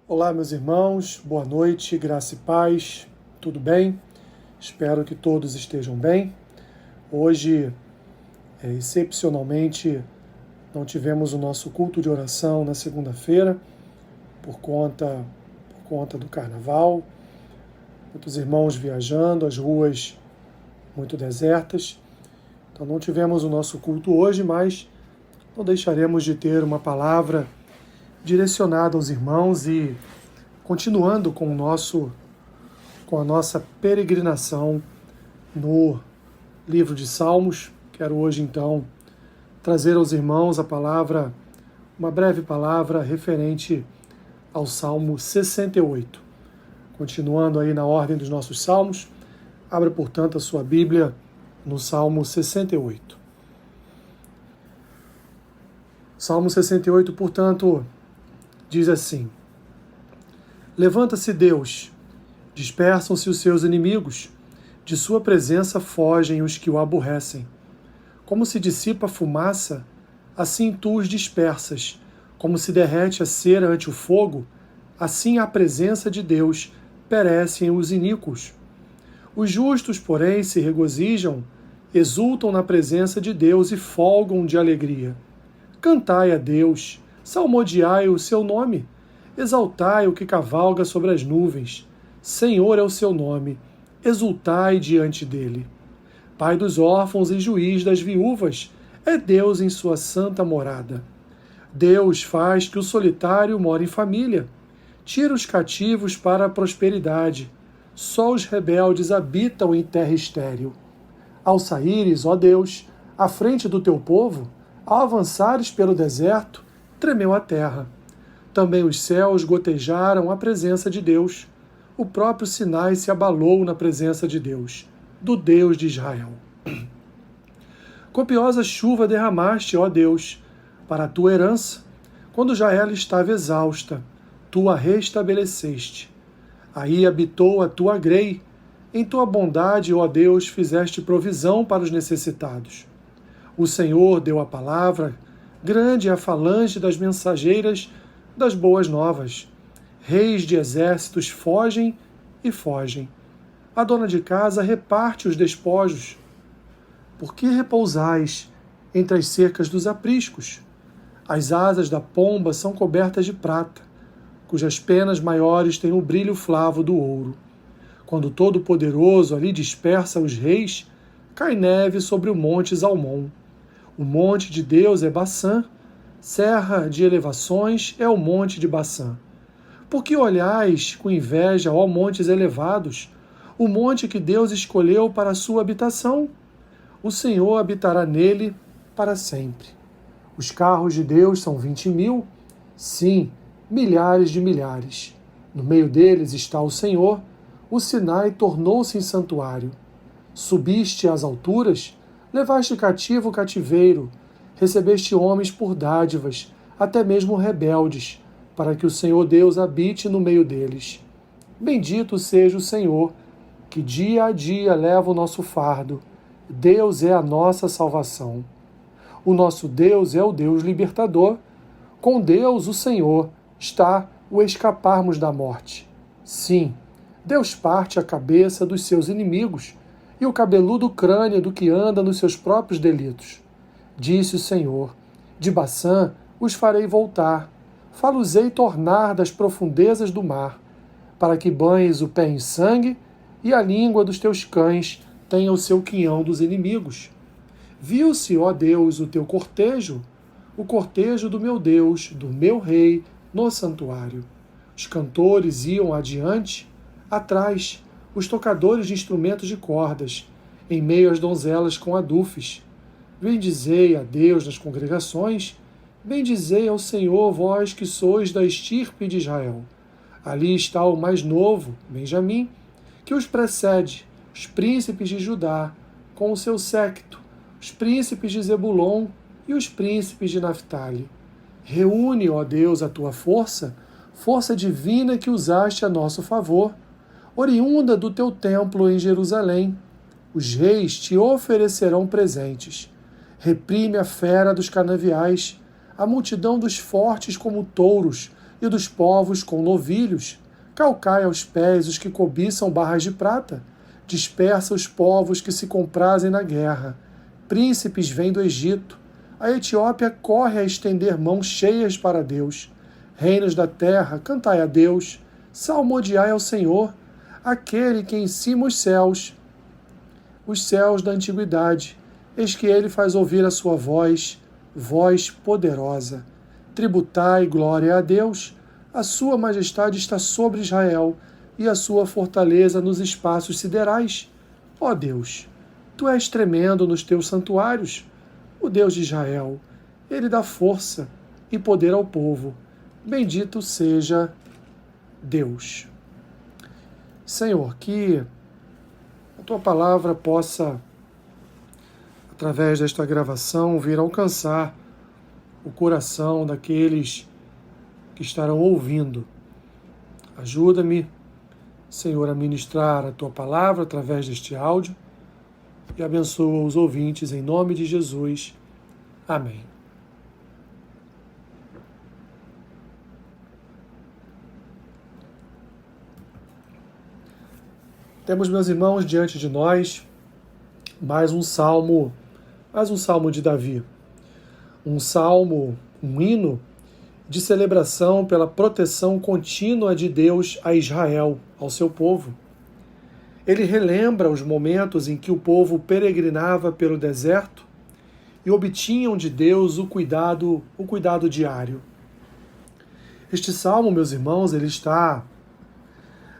Olá, meus irmãos, boa noite, graça e paz, tudo bem? Espero que todos estejam bem. Hoje, excepcionalmente, não tivemos o nosso culto de oração na segunda-feira, por conta do carnaval, muitos irmãos viajando, as ruas muito desertas. Então não tivemos o nosso culto hoje, mas não deixaremos de ter uma palavra direcionada aos irmãos e continuando com a nossa peregrinação no livro de Salmos. Quero hoje então trazer aos irmãos uma breve palavra referente ao Salmo 68. Continuando aí na ordem dos nossos salmos, abra portanto a sua Bíblia no Salmo 68. Salmo 68, portanto, diz assim: Levanta-se Deus, dispersam-se os seus inimigos, de sua presença fogem os que o aborrecem. Como se dissipa a fumaça, assim tu os dispersas, como se derrete a cera ante o fogo, assim à presença de Deus perecem os iníquos. Os justos, porém, se regozijam, exultam na presença de Deus e folgam de alegria. Cantai a Deus, salmodiai o seu nome, exaltai o que cavalga sobre as nuvens. Senhor é o seu nome, exultai diante dele. Pai dos órfãos e juiz das viúvas, é Deus em sua santa morada. Deus faz que o solitário more em família, tira os cativos para a prosperidade. Só os rebeldes habitam em terra estéril. Ao saíres, ó Deus, à frente do teu povo, ao avançares pelo deserto, tremeu a terra. Também os céus gotejaram a presença de Deus. O próprio Sinai se abalou na presença de Deus, do Deus de Israel. Copiosa chuva derramaste, ó Deus, para a tua herança, quando já ela estava exausta, tu a restabeleceste. Aí habitou a tua grei, em tua bondade, ó Deus, fizeste provisão para os necessitados. O Senhor deu a palavra, grande é a falange das mensageiras das boas novas. Reis de exércitos fogem e fogem. A dona de casa reparte os despojos. Por que repousais entre as cercas dos apriscos? As asas da pomba são cobertas de prata, cujas penas maiores têm o brilho flavo do ouro. Quando o Todo-Poderoso ali dispersa os reis, cai neve sobre o monte Zalmon. O monte de Deus é Baçã, serra de elevações é o monte de Baçã. Por que olhais com inveja, ó montes elevados, o monte que Deus escolheu para a sua habitação? O Senhor habitará nele para sempre. Os carros de Deus são 20.000, sim, milhares de milhares. No meio deles está o Senhor, o Sinai tornou-se em santuário. Subiste às alturas, levaste cativo o cativeiro, recebeste homens por dádivas, até mesmo rebeldes, para que o Senhor Deus habite no meio deles. Bendito seja o Senhor, que dia a dia leva o nosso fardo. Deus é a nossa salvação. O nosso Deus é o Deus libertador. Com Deus, o Senhor, está o escaparmos da morte. Sim, Deus parte a cabeça dos seus inimigos e o cabeludo crânio do que anda nos seus próprios delitos. Disse o Senhor: de Baçã os farei voltar, fá-los-ei tornar das profundezas do mar, para que banhes o pé em sangue e a língua dos teus cães tenha o seu quinhão dos inimigos. Viu-se, ó Deus, o teu cortejo, o cortejo do meu Deus, do meu rei, no santuário. Os cantores iam adiante, atrás, os tocadores de instrumentos de cordas, em meio às donzelas com adufes. Bendizei a Deus nas congregações, bendizei ao Senhor, vós que sois da estirpe de Israel. Ali está o mais novo, Benjamim, que os precede, os príncipes de Judá, com o seu séquito, os príncipes de Zebulon e os príncipes de Naftali. Reúne, ó Deus, a tua força, força divina que usaste a nosso favor, oriunda do teu templo em Jerusalém. Os reis te oferecerão presentes. Reprime a fera dos canaviais, a multidão dos fortes como touros, e dos povos com novilhos. Calcai aos pés os que cobiçam barras de prata. Dispersa os povos que se comprazem na guerra. Príncipes vêm do Egito. A Etiópia corre a estender mãos cheias para Deus. Reinos da terra, cantai a Deus. Salmodiai ao Senhor, aquele que em cima os céus da antiguidade. Eis que ele faz ouvir a sua voz, voz poderosa. Tributai glória a Deus. A sua majestade está sobre Israel, e a sua fortaleza nos espaços siderais. Ó Deus, tu és tremendo nos teus santuários. O Deus de Israel, ele dá força e poder ao povo. Bendito seja Deus. Senhor, que a tua palavra possa, através desta gravação, vir alcançar o coração daqueles que estarão ouvindo. Ajuda-me, Senhor, a ministrar a tua palavra através deste áudio e abençoa os ouvintes em nome de Jesus. Amém. Temos, meus irmãos, diante de nós mais um salmo de Davi. Um salmo, um hino de celebração pela proteção contínua de Deus a Israel, ao seu povo. Ele relembra os momentos em que o povo peregrinava pelo deserto e obtinham de Deus o cuidado diário. Este salmo, meus irmãos, ele está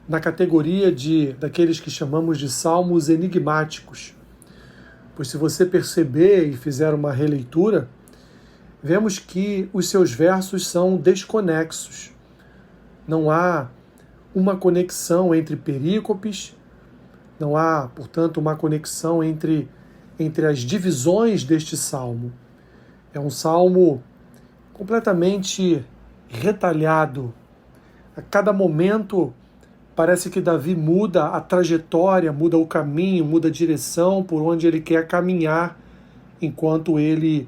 na categoria daqueles que chamamos de salmos enigmáticos. Pois se você perceber e fizer uma releitura, vemos que os seus versos são desconexos. Não há uma conexão entre perícopes, não há, portanto, uma conexão entre as divisões deste salmo. É um salmo completamente retalhado. A cada momento parece que Davi muda a trajetória, muda o caminho, muda a direção por onde ele quer caminhar enquanto ele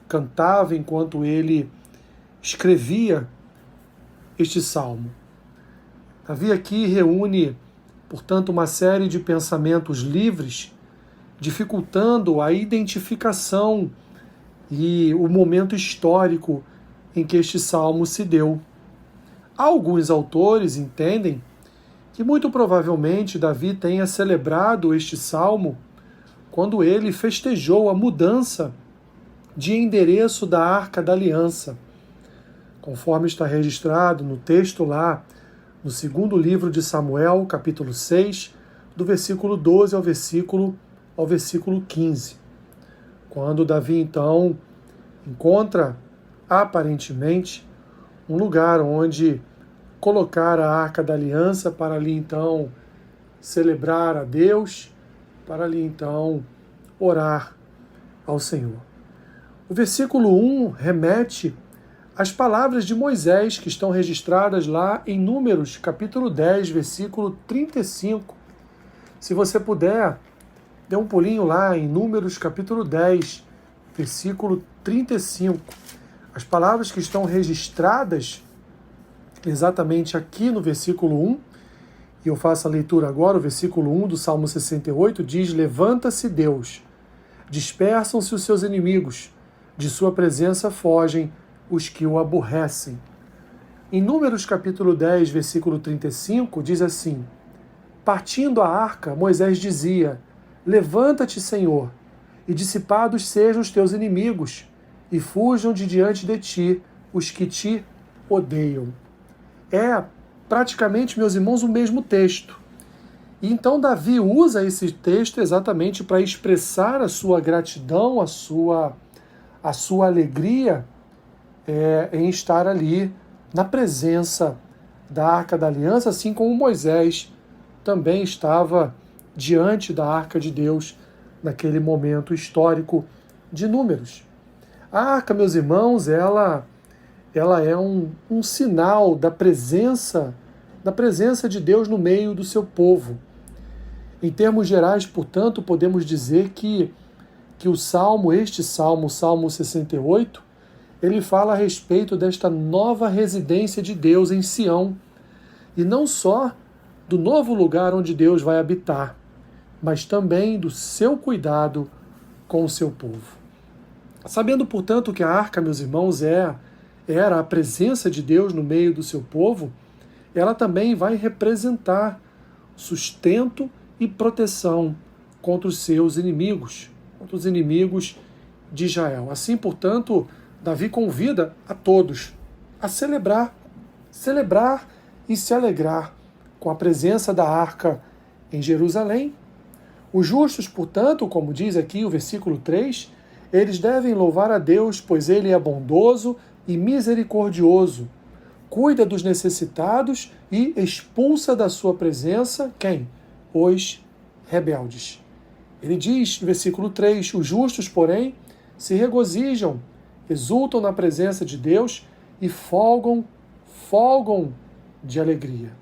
cantava, enquanto ele escrevia este salmo. Davi aqui reúne, portanto, uma série de pensamentos livres, dificultando a identificação e o momento histórico em que este salmo se deu. Alguns autores entendem que muito provavelmente Davi tenha celebrado este salmo quando ele festejou a mudança de endereço da Arca da Aliança, conforme está registrado no texto lá, no segundo livro de Samuel, capítulo 6, do versículo 12 ao versículo 15. Quando Davi, então, encontra, aparentemente, um lugar onde colocar a Arca da Aliança para ali, então, celebrar a Deus, para ali, então, orar ao Senhor. O versículo 1 remete às palavras de Moisés, que estão registradas lá em Números, capítulo 10, versículo 35. Se você puder, dê um pulinho lá em Números, capítulo 10, versículo 35. As palavras que estão registradas exatamente aqui no versículo 1, e eu faço a leitura agora, o versículo 1 do Salmo 68, diz: Levanta-se Deus, dispersam-se os seus inimigos, de sua presença fogem os que o aborrecem. Em Números capítulo 10, versículo 35, diz assim: Partindo a arca, Moisés dizia: Levanta-te, Senhor, e dissipados sejam os teus inimigos, e fujam de diante de ti os que te odeiam. É praticamente, meus irmãos, o mesmo texto. E então Davi usa esse texto exatamente para expressar a sua gratidão, a sua alegria em estar ali na presença da Arca da Aliança, assim como Moisés também estava diante da Arca de Deus naquele momento histórico de Números. A Arca, meus irmãos, ela é um sinal da presença de Deus no meio do seu povo. Em termos gerais, portanto, podemos dizer que o Salmo 68, ele fala a respeito desta nova residência de Deus em Sião. E não só do novo lugar onde Deus vai habitar, mas também do seu cuidado com o seu povo. Sabendo, portanto, que a arca, meus irmãos, era a presença de Deus no meio do seu povo, ela também vai representar sustento e proteção contra os seus inimigos, contra os inimigos de Israel. Assim, portanto, Davi convida a todos a celebrar e se alegrar com a presença da arca em Jerusalém. Os justos, portanto, como diz aqui o versículo 3, eles devem louvar a Deus, pois ele é bondoso e misericordioso, cuida dos necessitados e expulsa da sua presença, quem? Os rebeldes. Ele diz, no versículo 3, os justos, porém, se regozijam, exultam na presença de Deus e folgam de alegria.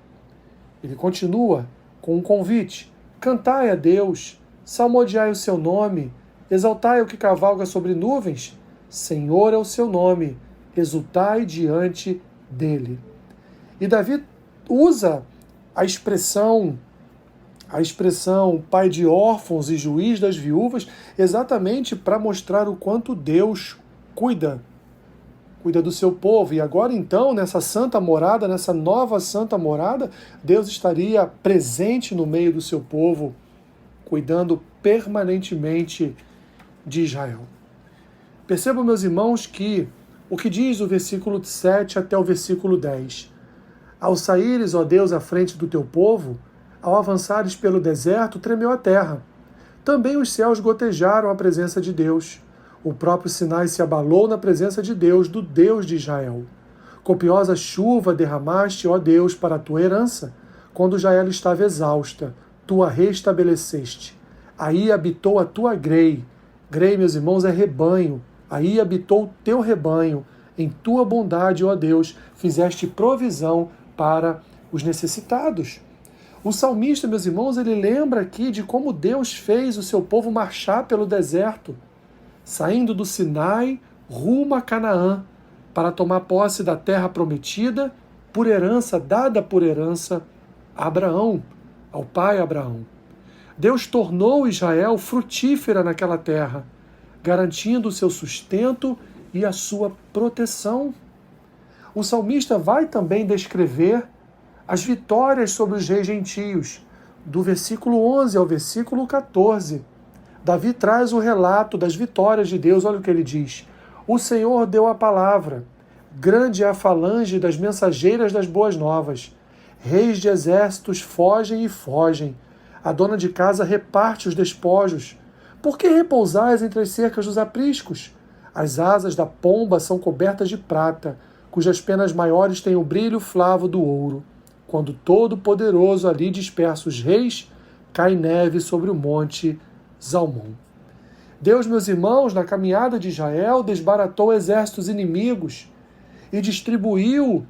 Ele continua com um convite: cantai a Deus, salmodiai o seu nome, exaltai o que cavalga sobre nuvens, Senhor é o seu nome, exultai diante dele. E Davi usa a expressão pai de órfãos e juiz das viúvas exatamente para mostrar o quanto Deus cuida do seu povo. E agora então, nessa santa morada, nessa nova santa morada, Deus estaria presente no meio do seu povo, cuidando permanentemente de Israel. Percebam, meus irmãos, que o que diz o versículo 7 até o versículo 10. Ao saíres, ó Deus, à frente do teu povo, ao avançares pelo deserto, tremeu a terra. Também os céus gotejaram a presença de Deus. O próprio Sinai se abalou na presença de Deus, do Deus de Israel. Copiosa chuva derramaste, ó Deus, para a tua herança, quando já ela estava exausta, tu a restabeleceste. Aí habitou a tua grei. Grei, meus irmãos, é rebanho. Aí habitou o teu rebanho. Em tua bondade, ó Deus, fizeste provisão para os necessitados. O salmista, meus irmãos, ele lembra aqui de como Deus fez o seu povo marchar pelo deserto, saindo do Sinai rumo a Canaã, para tomar posse da terra prometida, por herança, dada por herança a Abraão, ao pai Abraão. Deus tornou Israel frutífera naquela terra, garantindo o seu sustento e a sua proteção. O salmista vai também descrever as vitórias sobre os reis gentios, do versículo 11 ao versículo 14. Davi traz o relato das vitórias de Deus. Olha o que ele diz: o Senhor deu a palavra, grande é a falange das mensageiras das boas novas. Reis de exércitos fogem e fogem. A dona de casa reparte os despojos. Por que repousais entre as cercas dos apriscos? As asas da pomba são cobertas de prata, cujas penas maiores têm o brilho flavo do ouro. Quando Todo-Poderoso ali dispersa os reis, cai neve sobre o monte Zalmon. Deus, meus irmãos, na caminhada de Israel, desbaratou exércitos inimigos e distribuiu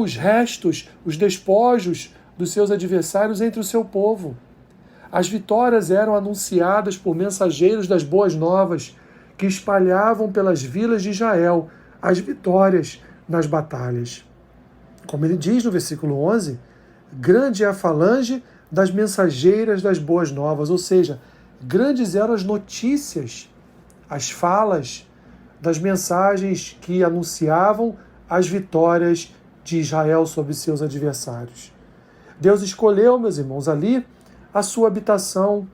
os restos, os despojos dos seus adversários entre o seu povo. As vitórias eram anunciadas por mensageiros das boas novas, que espalhavam pelas vilas de Israel as vitórias nas batalhas. Como ele diz no versículo 11, grande é a falange das mensageiras das boas novas, ou seja, grandes eram as notícias, as falas das mensagens que anunciavam as vitórias de Israel sobre seus adversários. Deus escolheu, meus irmãos, ali a sua habitação,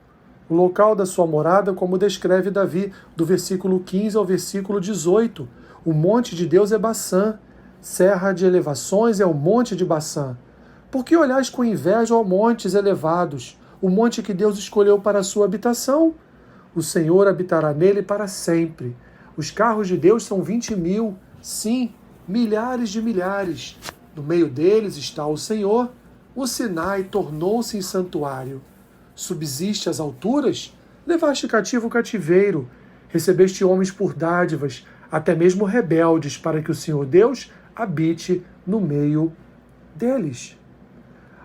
o local da sua morada, como descreve Davi, do versículo 15 ao versículo 18. O monte de Deus é Baçã, serra de elevações é o monte de Baçã. Por que olhais com inveja aos montes elevados, o monte que Deus escolheu para a sua habitação? O Senhor habitará nele para sempre. Os carros de Deus são 20.000, sim, milhares de milhares. No meio deles está o Senhor. O Sinai tornou-se em santuário. Subsiste às alturas? Levaste cativo o cativeiro. Recebeste homens por dádivas, até mesmo rebeldes, para que o Senhor Deus habite no meio deles.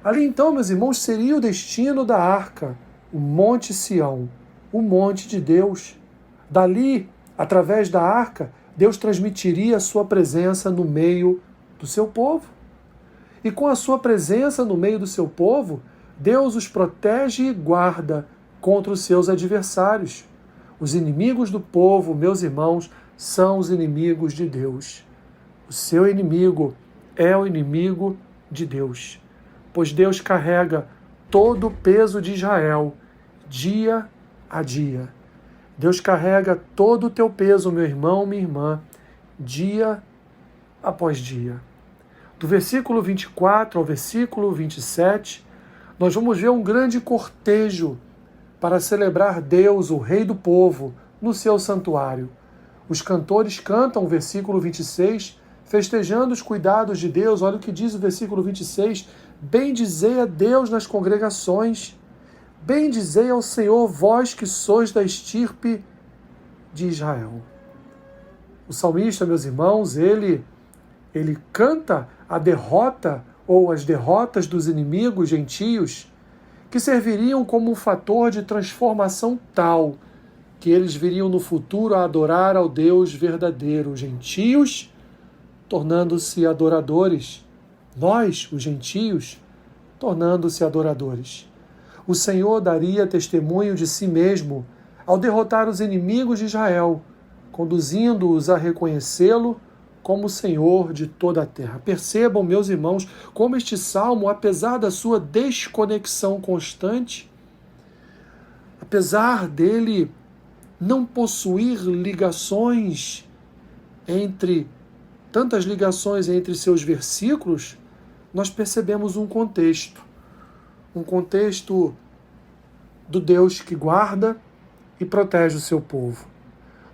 Ali então, meus irmãos, seria o destino da arca, o Monte Sião, o monte de Deus. Dali, através da arca, Deus transmitiria a sua presença no meio do seu povo. E com a sua presença no meio do seu povo, Deus os protege e guarda contra os seus adversários. Os inimigos do povo, meus irmãos, são os inimigos de Deus. O seu inimigo é o inimigo de Deus, pois Deus carrega todo o peso de Israel, dia a dia. Deus carrega todo o teu peso, meu irmão, minha irmã, dia após dia. Do versículo 24 ao versículo 27, nós vamos ver um grande cortejo para celebrar Deus, o Rei do povo, no seu santuário. Os cantores cantam o versículo 26, festejando os cuidados de Deus. Olha o que diz o versículo 26. Bendizei a Deus nas congregações. Bendizei ao Senhor, vós que sois da estirpe de Israel. O salmista, meus irmãos, ele canta a derrota ou as derrotas dos inimigos gentios que serviriam como um fator de transformação tal que eles viriam no futuro a adorar ao Deus verdadeiro. Os gentios tornando-se adoradores. Nós, os gentios, tornando-se adoradores. O Senhor daria testemunho de si mesmo ao derrotar os inimigos de Israel, conduzindo-os a reconhecê-lo como Senhor de toda a terra. Percebam, meus irmãos, como este salmo, apesar da sua desconexão constante, apesar dele não possuir tantas ligações entre seus versículos, nós percebemos um contexto do Deus que guarda e protege o seu povo,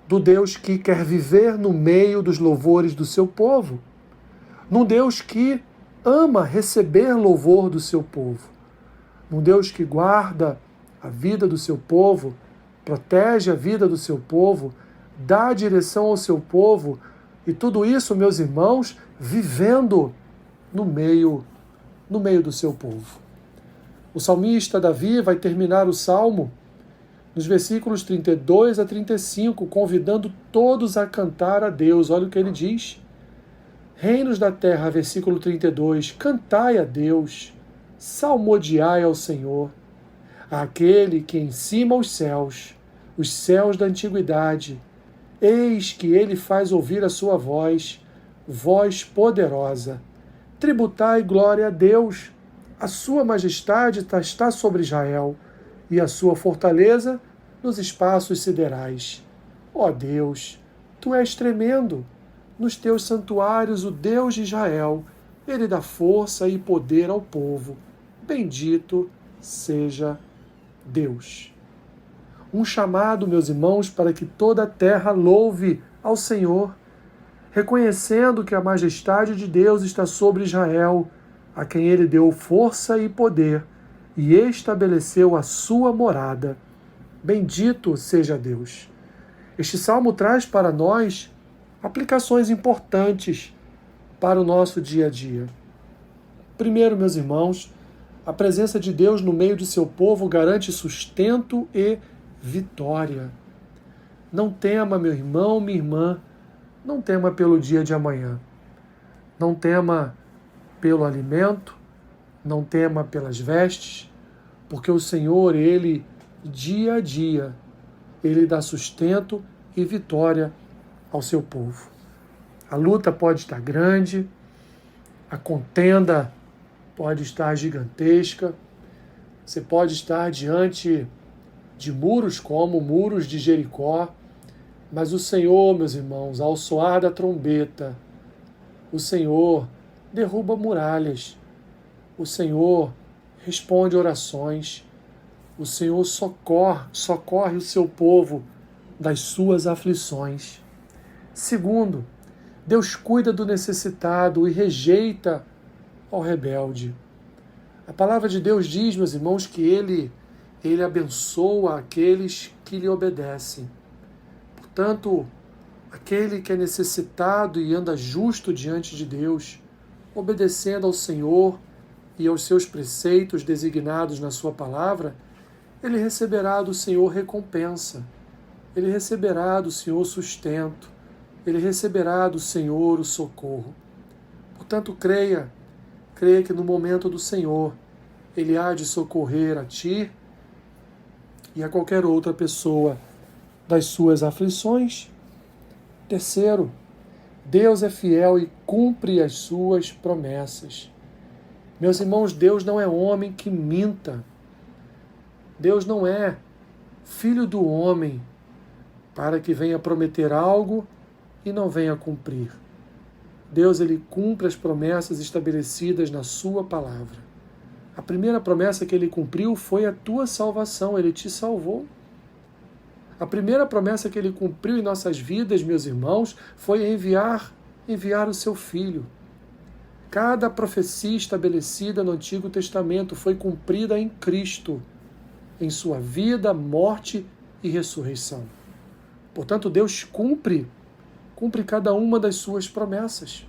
do Deus que quer viver no meio dos louvores do seu povo, num Deus que ama receber louvor do seu povo, num Deus que guarda a vida do seu povo, protege a vida do seu povo, dá direção ao seu povo, e tudo isso, meus irmãos, vivendo no meio do seu povo. O salmista Davi vai terminar o salmo nos versículos 32 a 35, convidando todos a cantar a Deus. Olha o que ele diz. Reinos da terra, versículo 32, cantai a Deus, salmodiai ao Senhor, àquele que em cima os céus da antiguidade, eis que ele faz ouvir a sua voz, voz poderosa. Tributai glória a Deus, a sua majestade está sobre Israel, e a sua fortaleza nos espaços siderais. Ó Deus, tu és tremendo, nos teus santuários o Deus de Israel, ele dá força e poder ao povo. Bendito seja Deus. Um chamado, meus irmãos, para que toda a terra louve ao Senhor, reconhecendo que a majestade de Deus está sobre Israel, a quem ele deu força e poder, e estabeleceu a sua morada. Bendito seja Deus. Este salmo traz para nós aplicações importantes para o nosso dia a dia. Primeiro, meus irmãos, a presença de Deus no meio do seu povo garante sustento e vitória. Não tema, meu irmão, minha irmã, não tema pelo dia de amanhã. Não tema pelo alimento, não tema pelas vestes, porque o Senhor, ele, dia a dia, ele dá sustento e vitória ao seu povo. A luta pode estar grande, a contenda pode estar gigantesca, você pode estar diante de muros como muros de Jericó, mas o Senhor, meus irmãos, ao soar da trombeta, o Senhor derruba muralhas, o Senhor responde orações, o Senhor socorre o seu povo das suas aflições. Segundo, Deus cuida do necessitado e rejeita ao rebelde. A palavra de Deus diz, meus irmãos, que Ele abençoa aqueles que lhe obedecem. Portanto, aquele que é necessitado e anda justo diante de Deus, obedecendo ao Senhor e aos seus preceitos designados na sua palavra, ele receberá do Senhor recompensa, ele receberá do Senhor sustento, ele receberá do Senhor o socorro. Portanto, creia que no momento do Senhor, ele há de socorrer a ti e a qualquer outra pessoa das suas aflições. Terceiro, Deus é fiel e cumpre as suas promessas. Meus irmãos, Deus não é homem que minta. Deus não é filho do homem para que venha prometer algo e não venha cumprir. Deus, ele cumpre as promessas estabelecidas na sua palavra. A primeira promessa que ele cumpriu foi a tua salvação, ele te salvou. A primeira promessa que ele cumpriu em nossas vidas, meus irmãos, foi enviar o seu Filho. Cada profecia estabelecida no Antigo Testamento foi cumprida em Cristo, em sua vida, morte e ressurreição. Portanto, Deus cumpre cada uma das suas promessas.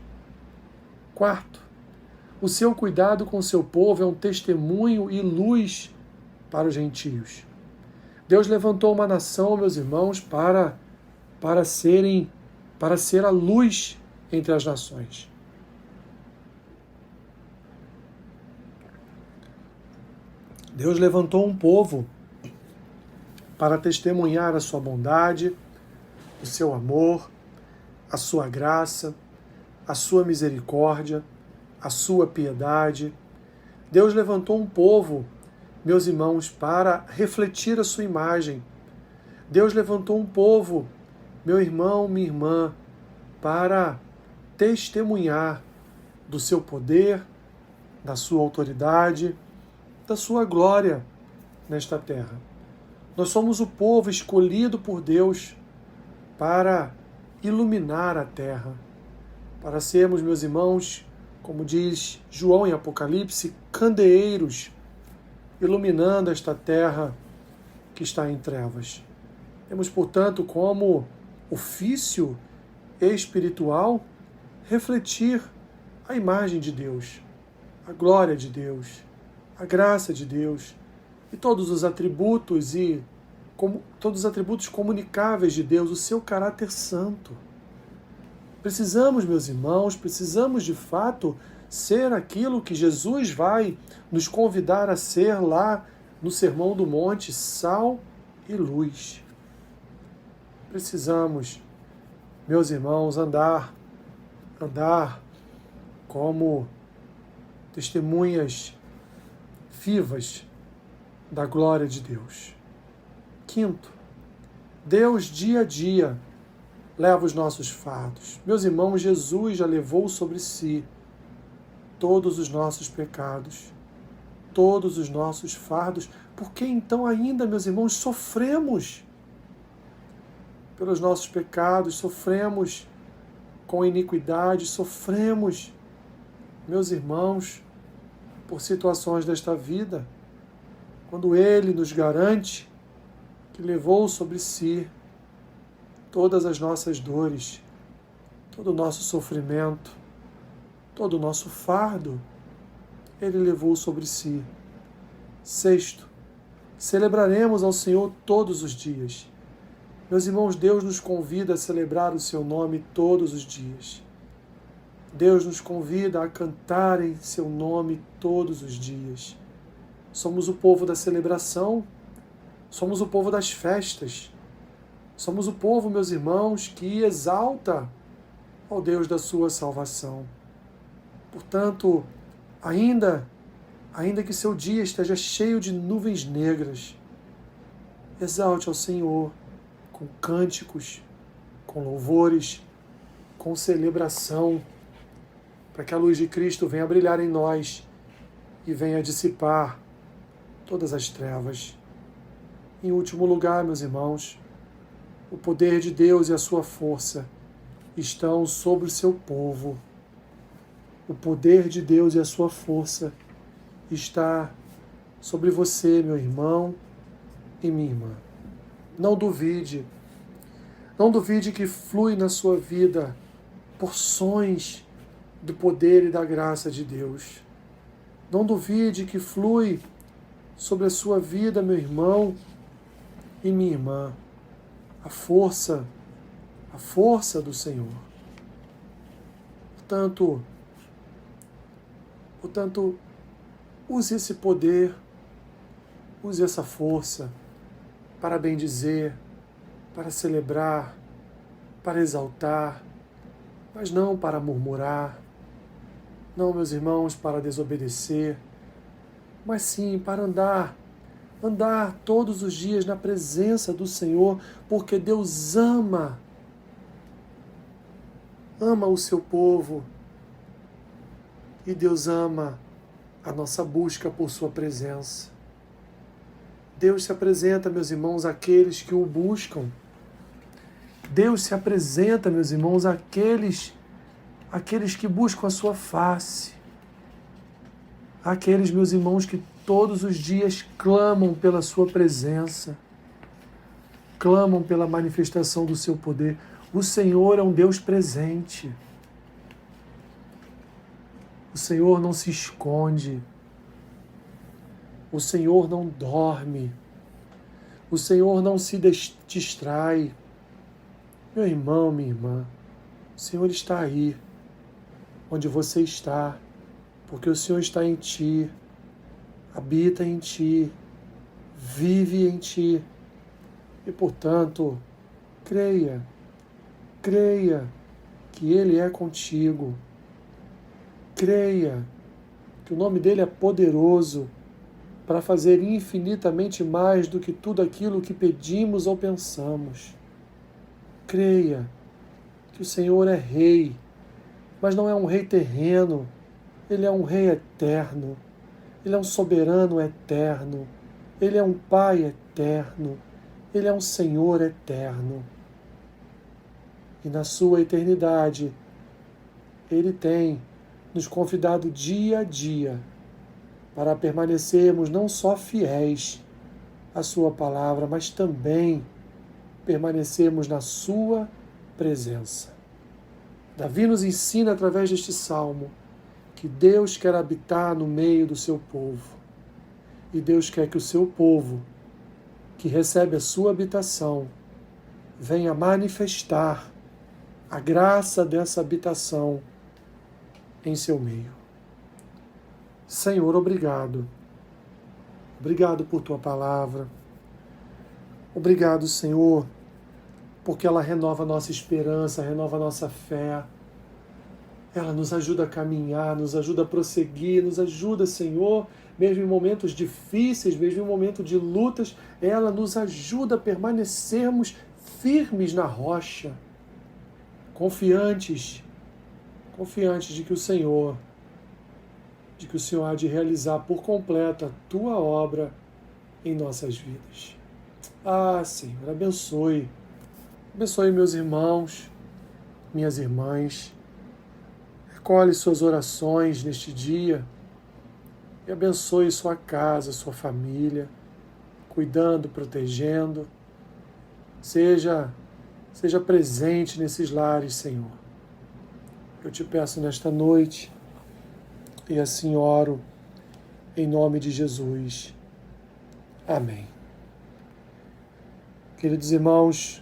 Quarto, o seu cuidado com o seu povo é um testemunho e luz para os gentios. Deus levantou uma nação, meus irmãos, para ser a luz entre as nações. Deus levantou um povo para testemunhar a sua bondade, o seu amor, a sua graça, a sua misericórdia, a sua piedade. Deus levantou um povo, meus irmãos, para refletir a sua imagem. Deus levantou um povo, meu irmão, minha irmã, para testemunhar do seu poder, da sua autoridade, da sua glória nesta terra. Nós somos o povo escolhido por Deus para iluminar a terra, para sermos, meus irmãos, como diz João em Apocalipse, candeeiros, iluminando esta terra que está em trevas. Temos, portanto, como ofício espiritual refletir a imagem de Deus, a glória de Deus, a graça de Deus e todos os atributos comunicáveis de Deus, o seu caráter santo. Precisamos, meus irmãos, de fato ser aquilo que Jesus vai nos convidar a ser lá no Sermão do Monte, sal e luz. Precisamos, meus irmãos, andar como testemunhas vivas da glória de Deus. Quinto, Deus dia a dia leva os nossos fardos. Meus irmãos, Jesus já levou sobre si todos os nossos pecados, todos os nossos fardos. Por que então ainda, meus irmãos, sofremos pelos nossos pecados, sofremos com iniquidade, sofremos, meus irmãos, por situações desta vida, quando Ele nos garante que levou sobre si todas as nossas dores, todo o nosso sofrimento, todo o nosso fardo, Ele levou sobre si. Sexto, celebraremos ao Senhor todos os dias. Meus irmãos, Deus nos convida a celebrar o seu nome todos os dias. Deus nos convida a cantar em seu nome todos os dias. Somos o povo da celebração, somos o povo das festas, somos o povo, meus irmãos, que exalta ao Deus da sua salvação. Portanto, ainda que seu dia esteja cheio de nuvens negras, exalte ao Senhor com cânticos, com louvores, com celebração, para que a luz de Cristo venha brilhar em nós e venha dissipar todas as trevas. Em último lugar, meus irmãos, o poder de Deus e a sua força estão sobre o seu povo. O poder de Deus e a sua força está sobre você, meu irmão e minha irmã. Não duvide que flui na sua vida porções do poder e da graça de Deus. Não duvide que flui sobre a sua vida, meu irmão e minha irmã, a força a força do Senhor. Portanto, use esse poder, use essa força para bendizer, para celebrar, para exaltar, mas não para murmurar, não, meus irmãos, para desobedecer, mas sim para andar todos os dias na presença do Senhor, porque Deus ama o seu povo e Deus ama a nossa busca por sua presença. Deus se apresenta, meus irmãos, àqueles que o buscam. Deus se apresenta, meus irmãos, àqueles que buscam a sua face. Aqueles, meus irmãos, que todos os dias clamam pela sua presença, clamam pela manifestação do seu poder. O Senhor é um Deus presente. O Senhor não se esconde. O Senhor não dorme. O Senhor não se distrai. Meu irmão, minha irmã, o Senhor está aí, onde você está, porque o Senhor está em ti, habita em ti, vive em ti. E, portanto, creia que Ele é contigo. Creia que o nome dEle é poderoso para fazer infinitamente mais do que tudo aquilo que pedimos ou pensamos. Creia que o Senhor é Rei, mas não é um Rei terreno, Ele é um Rei eterno, Ele é um soberano eterno, Ele é um Pai eterno, Ele é um Senhor eterno. E na sua eternidade, Ele tem nos convidado dia a dia para permanecermos não só fiéis à sua palavra, mas também permanecermos na sua presença. Davi nos ensina através deste salmo que Deus quer habitar no meio do seu povo. E Deus quer que o seu povo, que recebe a sua habitação, venha manifestar a graça dessa habitação em seu meio. Senhor, obrigado. Obrigado por tua palavra. Obrigado, Senhor, porque ela renova a nossa esperança, renova a nossa fé. Ela nos ajuda a caminhar, nos ajuda a prosseguir, nos ajuda, Senhor, mesmo em momentos difíceis, mesmo em momentos de lutas, ela nos ajuda a permanecermos firmes na rocha, confiantes de que o Senhor há de realizar por completo a tua obra em nossas vidas. Ah, Senhor, abençoe meus irmãos, minhas irmãs. Recolhe suas orações neste dia e abençoe sua casa, sua família, cuidando, protegendo. Seja presente nesses lares, Senhor. Eu te peço nesta noite e assim oro em nome de Jesus. Amém. Queridos irmãos,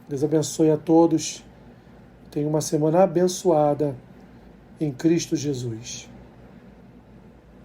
Deus abençoe a todos. Tenha uma semana abençoada em Cristo Jesus.